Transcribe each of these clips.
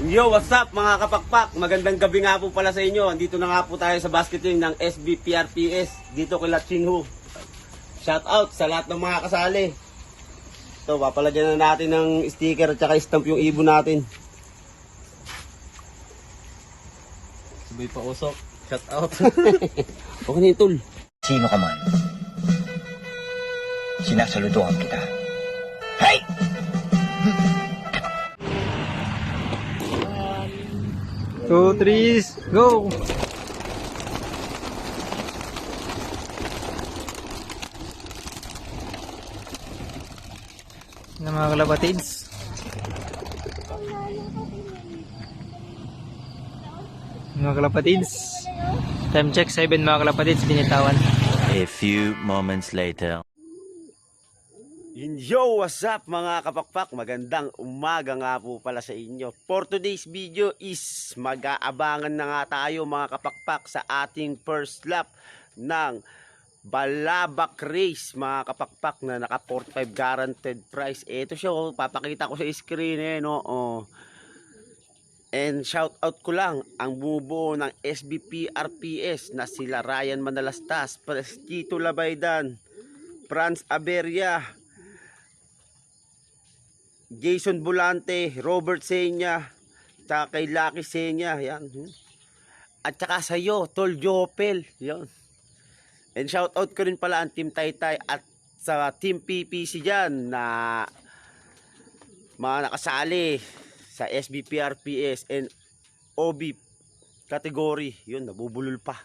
Yo, what's up mga kapakpak? Magandang gabi nga po pala sa inyo. Andito na nga po tayo sa basket team ng SBPRPS dito kay Lachinho. Shout out sa lahat ng mga kasali. Ito, papalagyan na natin ng sticker at saka stamp yung ibon natin. Sabay pa usok. Shout out. Okay na yung tol. Sino ka man, sinasaluduhan kita. Hey! 2, 3, go! Na mga kalapatids. Mga kalapatids. Time check 7 mga kalapatids, binitawan. A few moments later. Yo, what's up mga kapakpak? Magandang umaga nga po pala sa inyo. For today's video is mag-aabangan na nga tayo mga kapakpak sa ating first lap ng Balabak Race mga kapakpak na naka 45 guaranteed price. Ito siya, papakita ko sa screen no? And shout out ko lang ang bumubuo ng SBPRPS na sila Ryan Manalastas, Prestito Labaydan, Franz Aberia, Jason Bulante, Robert Senya, tsaka kay Lucky Senya, yan. At saka sa iyo, Tol Jopel, yan. And shout out ko rin pala ang Team Taytay at sa Team PPC dyan na mga nakasali sa SBPRPS and OB category. Yun, nabubulol pa.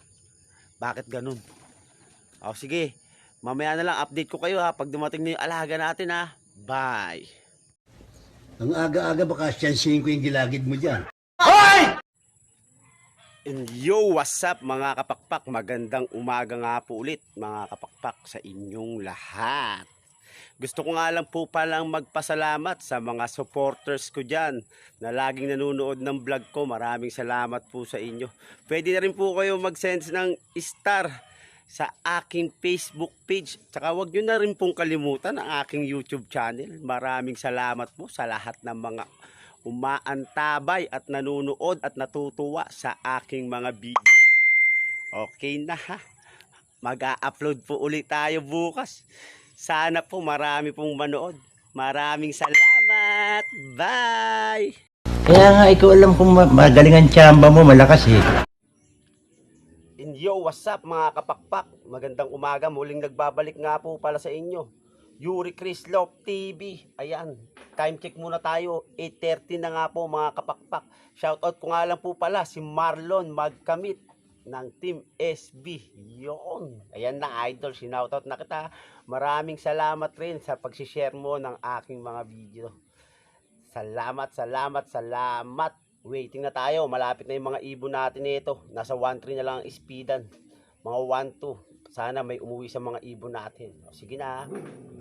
Bakit ganun? O sige, mamaya na lang update ko kayo ha pag dumating na yung alaga natin ha. Bye! Ang aga-aga baka siyansihin ko yung gilagid mo dyan. And yo, what's up mga kapakpak? Magandang umaga nga po ulit mga kapakpak sa inyong lahat. Gusto ko nga lang po palang magpasalamat sa mga supporters ko dyan na laging nanonood ng vlog ko. Maraming salamat po sa inyo. Pwede na rin po kayo mag-send ng star sa aking Facebook page. Tsaka huwag nyo na rin pong kalimutan ang aking YouTube channel. Maraming salamat po sa lahat ng mga umaantabay at nanonood at natutuwa sa aking mga video. Okay na ha. Mag-a-upload po ulit tayo bukas. Sana po marami pong manood. Maraming salamat. Bye! Kaya nga ikaw alam kung magaling ang tsamba mo, malakas eh. And yo, what's up mga kapakpak? Magandang umaga, muling nagbabalik nga po pala sa inyo. Yuri Krislov TV. Ayan, time check muna tayo. 8:30 na nga po mga kapakpak. Shoutout ko nga lang po pala si Marlon Magkamit ng Team SB. Yon. Ayan na idol, sinoutout na kita. Maraming salamat rin sa pag-share mo ng aking mga video. Salamat, salamat, salamat. Waiting na tayo. Malapit na yung mga ibon natin nito. Nasa 1-3 na lang ang speedan. Mga 1-2. Sana may umuwi sa mga ibon natin. Sige na.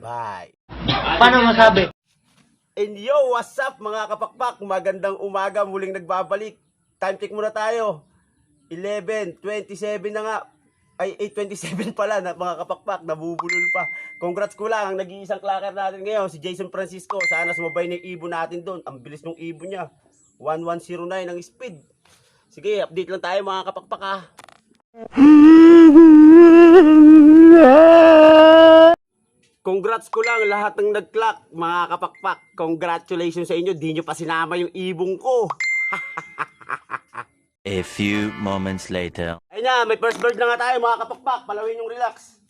Bye. Paano masabi? And yo, what's up mga kapakpak? Magandang umaga. Muling nagbabalik. Time check muna tayo. 11:27 na nga. Ay, 8:27 pala na mga kapakpak. Nabubulol pa. Congrats ko lang. Ang nag-iisang clacker natin ngayon, si Jason Francisco. Sana sumabay na yung ibon natin doon. Ang bilis ng ibon niya. 1109 ang speed. Sige, update lang tayo mga kapakpak ha. Congrats ko lang lahat ng nag-clock mga kapakpak. Congratulations sa inyo. Di nyo pa sinama yung ibong ko. A few moments later. Ayun na, may first bird na nga tayo mga kapakpak. Palawin yung relax.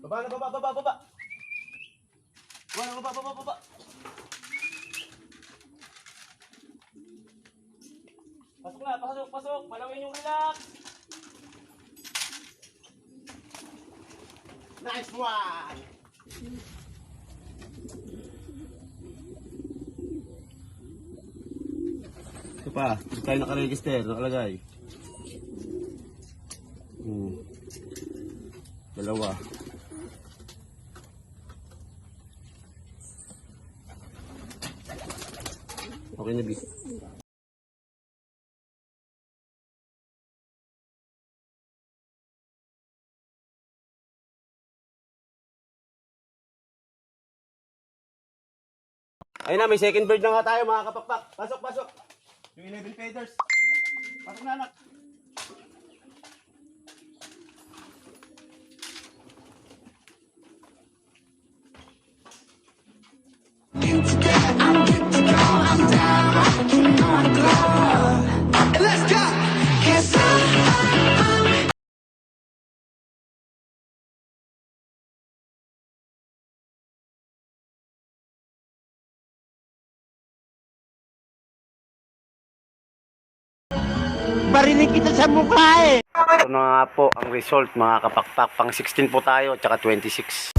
Baba na, baba, baba, baba. Baba na, baba, baba, baba. Pasok na, pasok, pasok. Palawin yung relax. Nice one! Ito pa, ito tayo nakaregister, nakalagay. Dalawa. Okay na, B. Ayun na, may second bird na nga tayo mga kapakpak. Pasok, pasok. Yung 11 feathers. Pasok na anak. Barinig kita sa mukha eh. Ito na nga po ang result mga kapakpak. Pang 16 po tayo, tsaka 26.